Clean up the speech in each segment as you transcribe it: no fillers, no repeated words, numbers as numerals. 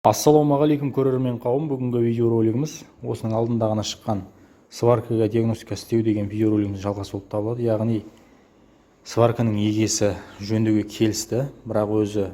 Ассалаумағалейкум көрермен қауым, бүгінгі видеоролигіміз осының алдында ғана шыққан сваркаға диагностика істеу деген видеоролигіміз жалғасы болып табылады. Яғни сварканың егесі жөндеуге келісті, бірақ өзі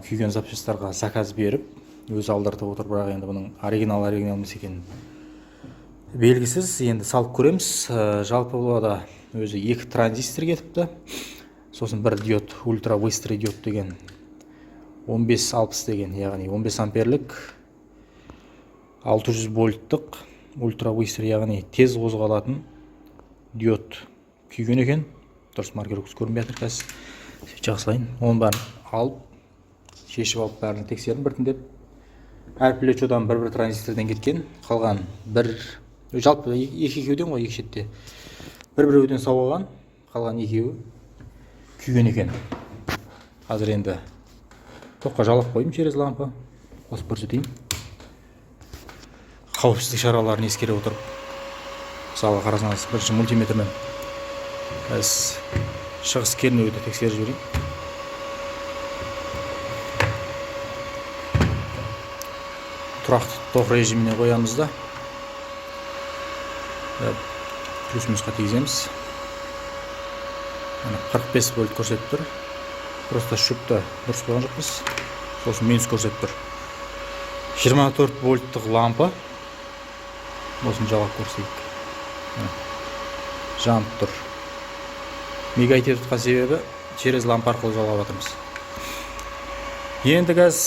күйген запчастарға заказ беріп, өзі алдыртып отыр, бірақ енді бұның оригинал емес екенін белгісіз. Енді салып көреміз. Жалпы бұлада өзі 2 транзистор кетіпті. Сосын бір диод, ультра быстрый диод деген 1560 деген, яғни 15 амперлік 600 вольттық ультра быстрый, яғни тез қозғалатын диод күйген екен. Дұрыс маркировкасы көрінбей жатыр. Қазір жақсылайын. Оның бәрін алып, шешіп алып, бәрін тексердім біртіндеп. Әр плечодан бір транзистордан кеткен, қалған жалпы екеуден ғой, екі шетте бір-біреуден сауылған, қалған екеуі күйген екен. Қазір енді тоққа жалап қойым через лампа, қосып көрсетейін. Қауіпсіздік шараларын ескере отырып, мысалы қарасаңыз, бірінші мультиметрмен шығыс кернеуді тексеріп жіберейін. Тұрақты тоқ режиміне қоямыз да, плюс минусқа тигіземіз. 45 вольт көрсетіп тұр. Просто шүкті дұрыс болған жоқпыз. Сосын минус көрсетіп тұр. 24 вольттық лампа. Осын жалап көрсетейік. Жанып тұр. Мега айтып тұтқан себебі через лампа арқылы жалап жатырмыз. Енді газ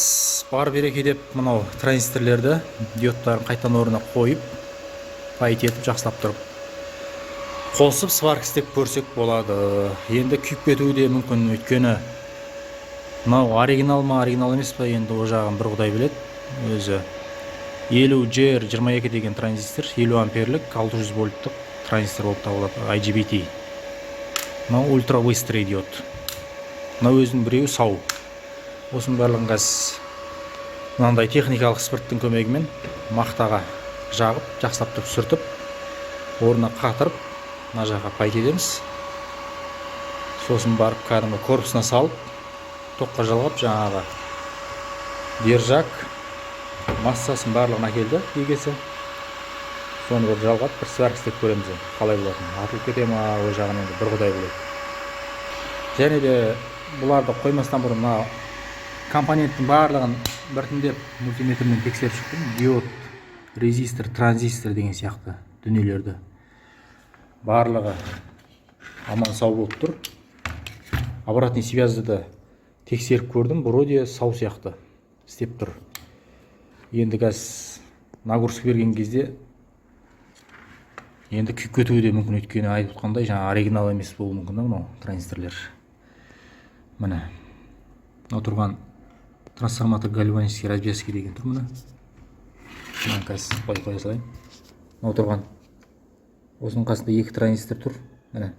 бар береке деп мынау транзисторлерді, диодтарын қайтадан орнына қойып, пайт етіп жақсылап тұрып қосып сварка істеп көрсек болады. Енді күйіп кетуі де мүмкін, өйткені мынау оригинал ма, оригинал емес па, енді о жағын бір құдай біледі. Өзі 50J22 деген транзистор, 50 амперлік 600 вольттық транзистор болып табылады, IGBT. Мынау ультра быстрый диод. Мынау өзінің біреуі сау. Осының барлығын қазір мынандай техникалық спирттің көмегімен мақтаға жағып, жақсылап тұрып сүртіп, орнына қатырып, мына жаққа пайт етеміз. Сосын барып кәдімгі корпусына салып, тоққа жалғап, жаңағы держак массасын барлығын әкелді егесі. Соны бір жалғап, бір сварка істеп көреміз. Қалай болатын? Атылып кете ма, ой жағын енді бір құдай біледі. Және де бұларды қоймастан бұрын мына компоненттің барлығын біртіндеп мультиметрмен тексеріп шықтым. Диод, резистор, транзистор деген сияқты дүниелерді барлығы аман сау болып тұр. Обратный связьді тексеріп көрдім, вроде сау сияқты істеп тұр. Енді газ нагрузка берген кезде енді күйіп кетуі де мүмкін, өйткені айтып отқандай жаңа оригинал емес болуы мүмкін да мынау транзисторлер. Міне отырған трансформатор гальванический развязки деген тұр. Міне қазір қоя салайын. Отырған осының қасында 2 транзистор тұр. Міне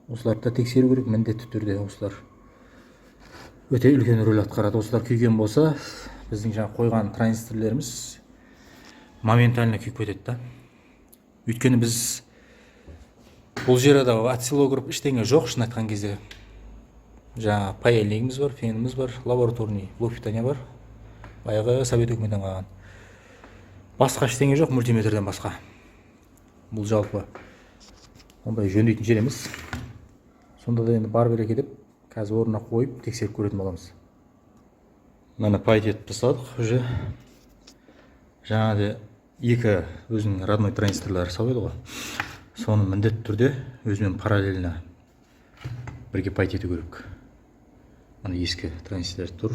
осыларды да тексеру керек, міндетті түрде. Осылар өте үлкен рөл атқарады. Осылар күйген болса, біздің жаңа қойған транзисторлеріміз моментально күйіп кетеді да. Өйткені біз бұл жерде осциллограф ештеңе жоқ, шын айтқан кезде. Жаңа паяльнигіміз бар, феніміз бар, лабораторный блок питания бар. Баяғы совет өкіметінен қалған. Басқа ештеңе жоқ, мультиметрден басқа. Бұл жалпы ондай жөндейтін жер емес. Сонда да енді бар береке деп, қазір орнына қойып тексеріп көретін боламыз. Мына пайт етіп тастадық уже. Жаңа де 2 өзінің родной транзисторлары сау еді ғой. Соны міндетті түрде өзімен параллельно бірге пайт ету керек. Мына ескі транзисторлар тұр.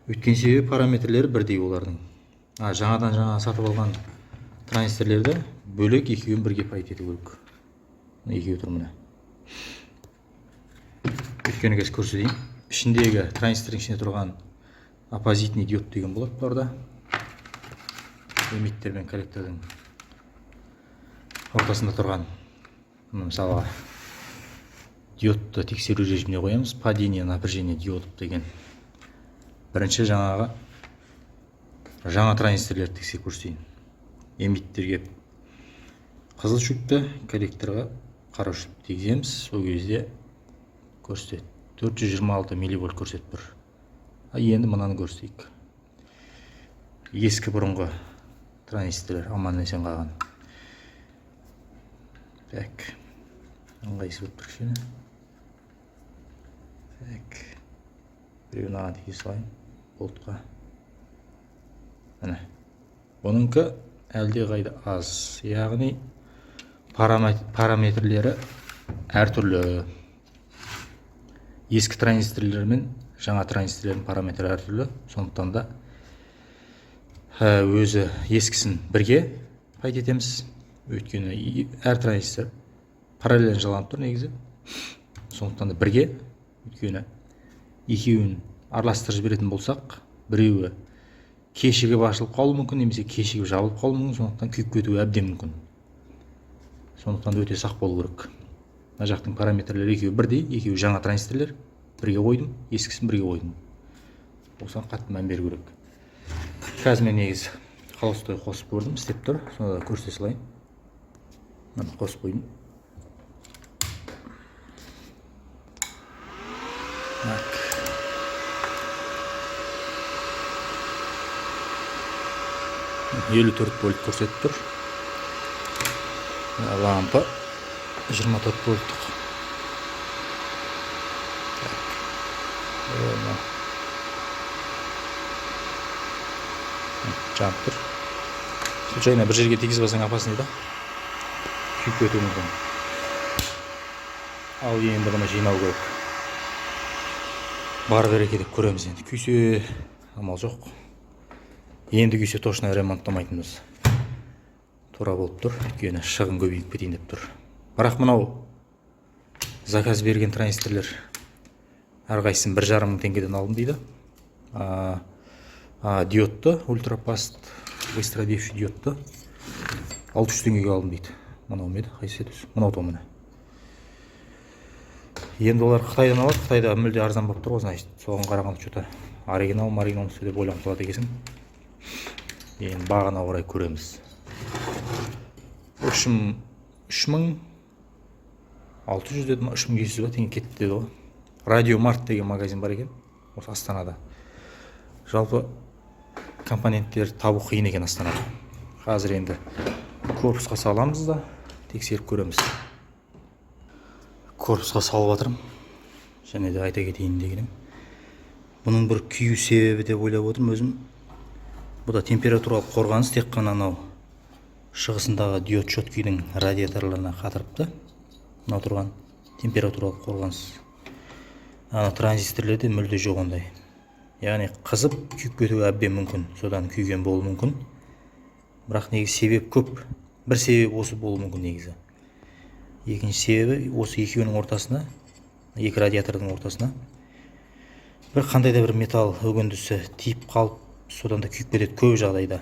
Өткен себебі параметрлері бірдей олардың. Жаңадан сатып алған транзисторлерді бөлек екеуін бірге пайт ету керек. Екеуі тұр міне. Өткені қазір көрсетейін. Ішіндегі транзистордың ішінде тұрған оппозитный диод деген болады бұларда. Эмиттер мен коллектордың ортасында тұрған. Мысалы диодты тексеру режиміне қоямыз. Падение напряжения диодов деген. Бірінші жаңа транзисторлерді тексеріп көрсетейін. Эмиттерге қызыл шүкті, коллекторға қара шүкті тигіземіз. Сол кезде көрсетеді. 426 милливольт көрсетіп тұр. Енді мынаны көрсетейік. Ескі бұрынғы транзисторлар аман есен қалған. Так. Ыңғайсыз болып тұр кішкене. Так. Біреуін аға тіге салайын. Болтқа. Міне. Бұныңкі әлде қайда аз. Яғни параметрлері әртүрлі. Ескі транзисторлар мен жаңа транзисторлардың параметрлері әртүрлі. Сондықтан да өзі ескісін бірге пайда етеміз. Өйткені әр транзистор параллель жалғанып тұр негізі. Сондықтан да бірге, өйткені екеуін араластырып жіберетін болсақ, біреуі кешігіп ашылып қалуы мүмкін, немесе кешігіп жабылып қалуы мүмкін, сондықтан күйіп кетуі әбден мүмкін. Сондықтан да өте сақ болу керек. Мына жақтың параметрлері екеуі бірдей, екеуі жаңа транзисторлар, бірге қойдым, ескісін бірге қойдым. Осыған қатты мән беру керек. Қазір мен негізі холостой қосып көрдім, істеп тұр, сонда да көрсете салайын. Мына қосып қойдым. Так. 54 вольт көрсетіп тұр. Лампа 24 вольттық. Жанып тұр. Случайно бір жерге тегіз басаң апасын еді. Күйіп кетуі мүмкін. Ал енді бұны жинау керек. Бар береке деп көреміз енді. Күйсе амал жоқ. Енді күйсе точно ремонттамайтынбыз. Тура болып тұр. Өйткені шығын көбейіп кетейін деп тұр. Бірақ мынау заказ берген транзисторлар әрқайсысын 1,5 мың теңгеден алдым дейді. Диодты, ультрапаст, быстродейший диодты 600 теңгеге алдым дейді. Мынау меді, қайсы еді? Мынау то міне. Енді олар Қытайдан алады, Қытайда мүлде арзан болып тұр, значит, соған қарағанда что-то оригинал деп ойланып қалады екенсің. Енді бағана орай көреміз. В общем, 3600 деді ма, 3200 теңге кетті деді ғой. Радио Март деген магазин бар екен, осы Астанада. Жалпы компоненттер табу қиын екен Астанада. Қазір енді корпусқа саламыз да, тексеріп көреміз. Корпусқа салып жатырмын. Және де айта кетейін дегенім. Бұның бір күйу себебі деп ойлап отырмын өзім. Бұл да температуралық қорғаныс, тек қана анау шығысындағы диод щеткидің радиаторларына қатырыпты. Мынау тұрған температуралық қорғаныс. Ана транзисторлерде мүлде жоқ ондай. Яғни қызып күйіп кетуі әбден мүмкін, содан күйген болуы мүмкін. Бірақ негізі себеп көп. Бір себеп осы болуы мүмкін негізі. Екінші себебі осы екеуінің ортасына, екі радиатордың ортасына бір қандай да бір металл өгендісі тиіп қалып, содан да күйіп кетеді көп жағдайда.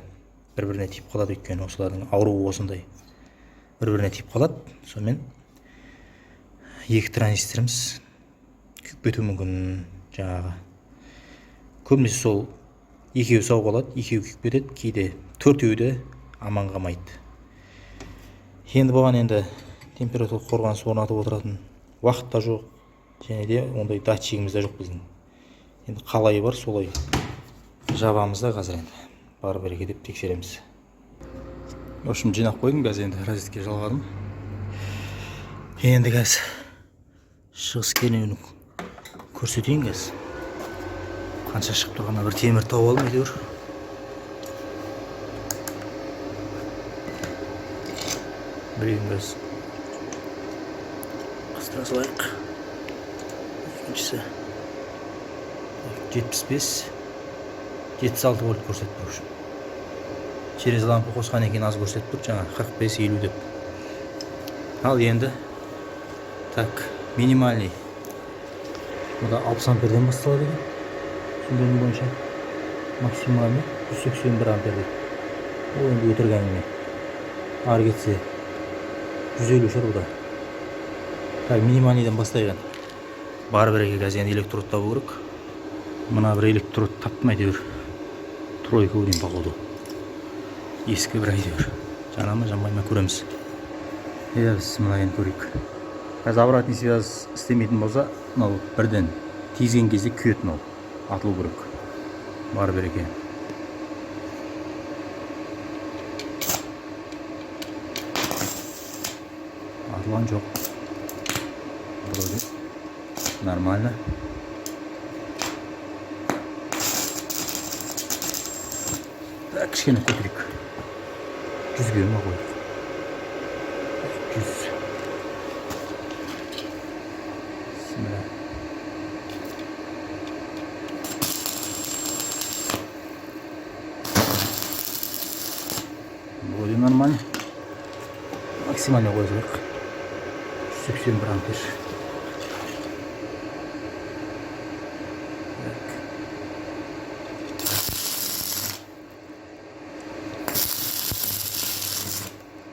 Бір-біріне тиіп қалады, өйткені осылардың ауруы осындай. Бір-біріне тиіп қалады, сонымен екі транзисторымыз күйіп кетуі мүмкін жаңағы. Көбінесе сол екеуі сау қалады, екеуі күйіп кетеді, кейде төртеуі де аман қалмайды. Енді бұған енді температуралық қорғаныс орнатып отыратын уақыт та жоқ, және де ондай датчигіміз де жоқ біздің. Енді қалай бар, солай жабамыз да қазір енді. Бар береке деп тексереміз. В общем, жинап қойдым, қазір енді розетке жалғадым. Енді қазір шығыс кернеуін көрсетейін қазір. Қанша шығып тұрғанда бір темір тауып алып әйтеуір. Біреуін қазір қыстыра салайық. Екіншісі 75-76 вольт көрсетіп тұр. Через лампы қосқан екен аз көрсетіп тұр, жаңа 45-50 деп. Ал енді так, минимальный. Бұда 60 амперден басталады екен. Түсінгенім бойынша максимальный 181 ампер дейді. Ол енді өтірік әңгіме. Ары кетсе 150 шығар бұда. Так, минимальныйдан бастайған. Бар береке қазір енді электрод табу керек. Мына бір электрод таптым әйтеуір. Тройка дейін походу. Ескі бір әйтеуір. Жана ма, жанбай ма көреміз. Біз мына енді көрейік. Қазір обратный связь істемейтін болса, мынау бірден тизген кезде күйетін ол. Атылу керек. Бар береке. Атылған жоқ. Вроде нормально. Так, кішкене көтерейік. 100-ге ма қойдық? 100. Bismillah. Вроде нормально. Максимально қойсақ. 181 ампер.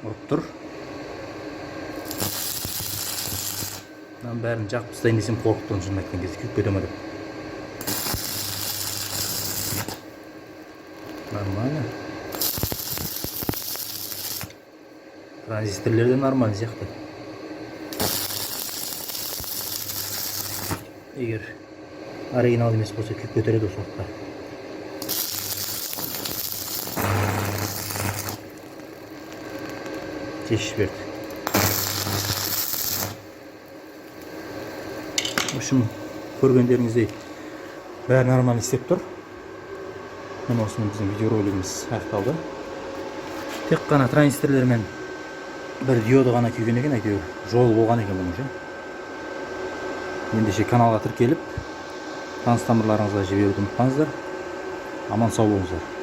Ұрып тұр. Мен бәрін жақып тастайын десем қорқып тұрмын, шынын айтқан кезде күйіп кете ме деп. Нормально. Транзисторлер де нормально сияқты. Егер оригинал емес болса күйіп көтереді осы уақытта. Тешіп берді. В общем, көргендеріңіздей бәрі нормально істеп тұр. Мен осымен біздің видеоролигіміз аяқталды. Тек қана транзисторлермен бір диоды ғана күйген екен, әйтеуір жолы болған екен бұның. Ендеше каналға тіркеліп, таныс тамырларыңызға жіберуді ұмытпаңыздар. Аман сау болыңыздар.